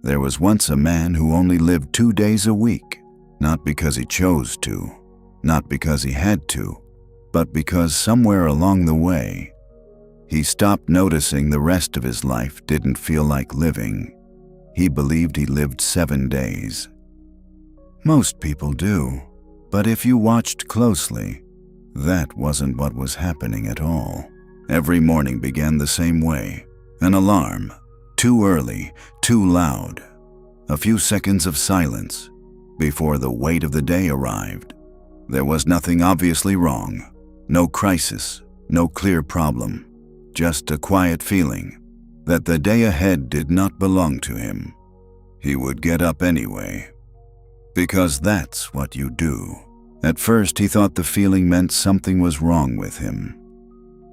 There was once a man who only lived 2 days a week, not because he chose to, not because he had to, but because somewhere along the way, he stopped noticing the rest of his life didn't feel like living. He believed he lived 7 days. Most people do, but if you watched closely, that wasn't what was happening at all. Every morning began the same way. An alarm, too early, too loud. A few seconds of silence before the weight of the day arrived. There was nothing obviously wrong, no crisis, no clear problem, just a quiet feeling that the day ahead did not belong to him. He would get up anyway, because that's what you do. At first, he thought the feeling meant something was wrong with him,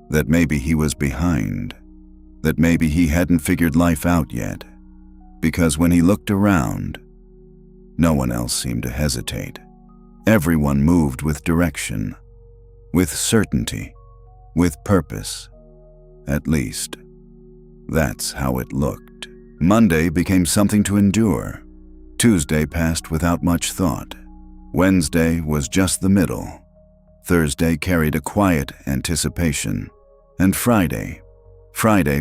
that maybe he was behind, that maybe he hadn't figured life out yet, because when he looked around, no one else seemed to hesitate. Everyone moved with direction, with certainty, with purpose. At least, that's how it looked. Monday became something to endure. Tuesday passed without much thought. Wednesday was just the middle. Thursday carried a quiet anticipation. And Friday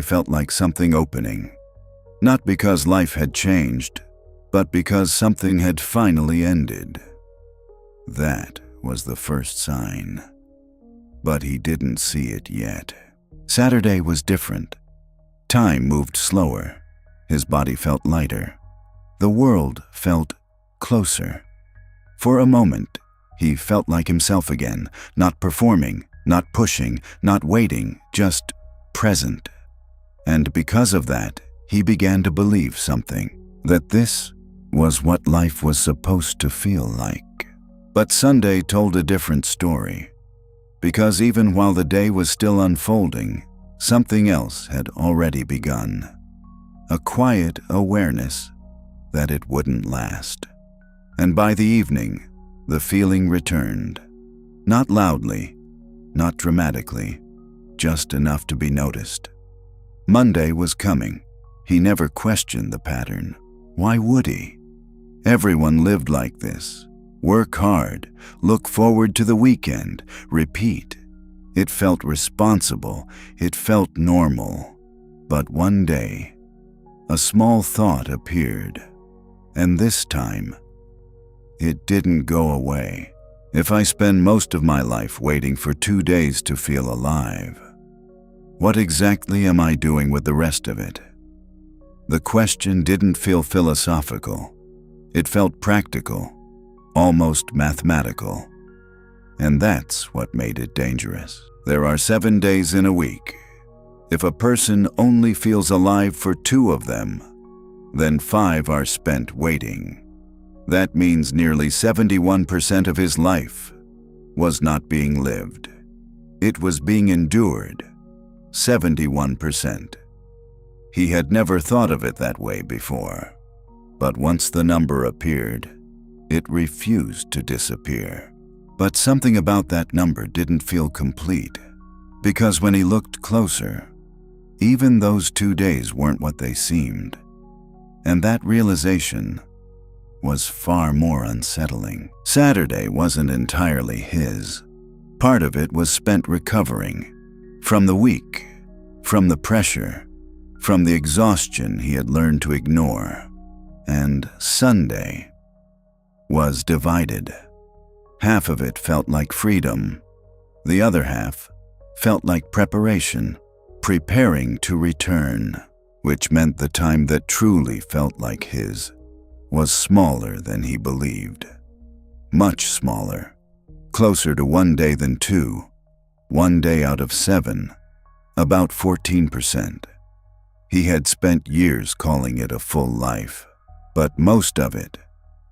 felt like something opening. Not because life had changed, but because something had finally ended. That was the first sign. But he didn't see it yet. Saturday was different. Time moved slower. His body felt lighter. The world felt closer. For a moment, he felt like himself again, not performing, not pushing, not waiting, just present. And because of that, he began to believe something, that this was what life was supposed to feel like. But Sunday told a different story, because even while the day was still unfolding, something else had already begun. A quiet awareness that it wouldn't last. And by the evening, the feeling returned. Not loudly, not dramatically, just enough to be noticed. Monday was coming. He never questioned the pattern. Why would he? Everyone lived like this. Work hard, look forward to the weekend, repeat. It felt responsible, it felt normal. But one day, a small thought appeared. And this time, it didn't go away. If I spend most of my life waiting for 2 days to feel alive, what exactly am I doing with the rest of it? The question didn't feel philosophical. It felt practical, almost mathematical. And that's what made it dangerous. There are 7 days in a week. If a person only feels alive for 2 of them, then 5 are spent waiting. That means nearly 71% of his life was not being lived. It was being endured. 71%. He had never thought of it that way before. But once the number appeared, it refused to disappear. But something about that number didn't feel complete, because when he looked closer, even those 2 days weren't what they seemed. And that realization was far more unsettling. Saturday wasn't entirely his. Part of it was spent recovering from the week, from the pressure, from the exhaustion he had learned to ignore. And Sunday was divided. Half of it felt like freedom. The other half felt like preparation, preparing to return, which meant the time that truly felt like his was smaller than he believed. Much smaller. Closer to 1 day than 2. 1 day out of 7. About 14%. He had spent years calling it a full life, but most of it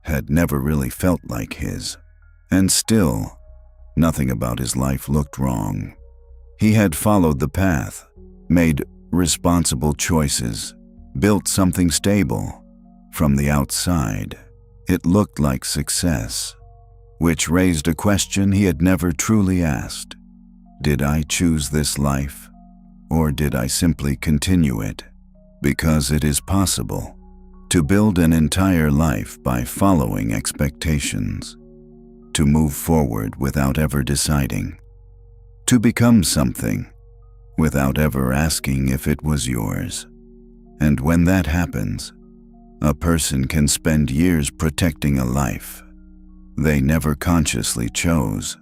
had never really felt like his. And still, nothing about his life looked wrong. He had followed the path, made responsible choices, built something stable. From the outside, it looked like success, which raised a question he had never truly asked. Did I choose this life, or did I simply continue it? Because it is possible to build an entire life by following expectations, to move forward without ever deciding, to become something without ever asking if it was yours. And when that happens, a person can spend years protecting a life they never consciously chose.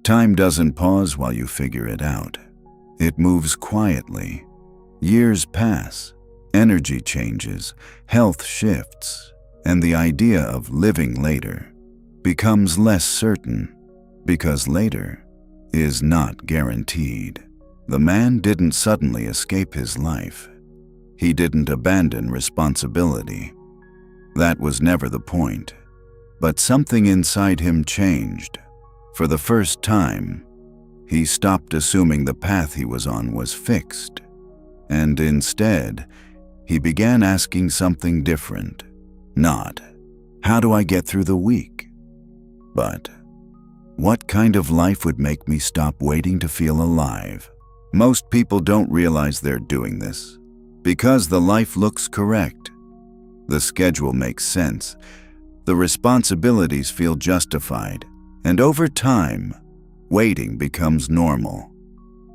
Time doesn't pause while you figure it out. It moves quietly. Years pass, energy changes, health shifts, and the idea of living later becomes less certain, because later is not guaranteed. The man didn't suddenly escape his life. He didn't abandon responsibility. That was never the point. But something inside him changed. For the first time, he stopped assuming the path he was on was fixed, and instead, he began asking something different. Not, how do I get through the week? But, what kind of life would make me stop waiting to feel alive? Most people don't realize they're doing this, because the life looks correct. The schedule makes sense. The responsibilities feel justified, and over time, waiting becomes normal.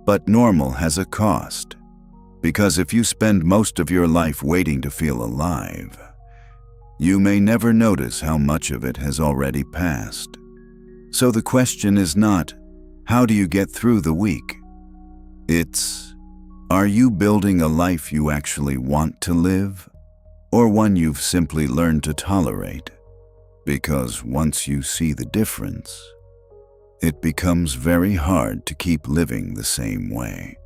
But normal has a cost, because if you spend most of your life waiting to feel alive, you may never notice how much of it has already passed. So the question is not, how do you get through the week? It's, are you building a life you actually want to live, or one you've simply learned to tolerate? Because once you see the difference, it becomes very hard to keep living the same way.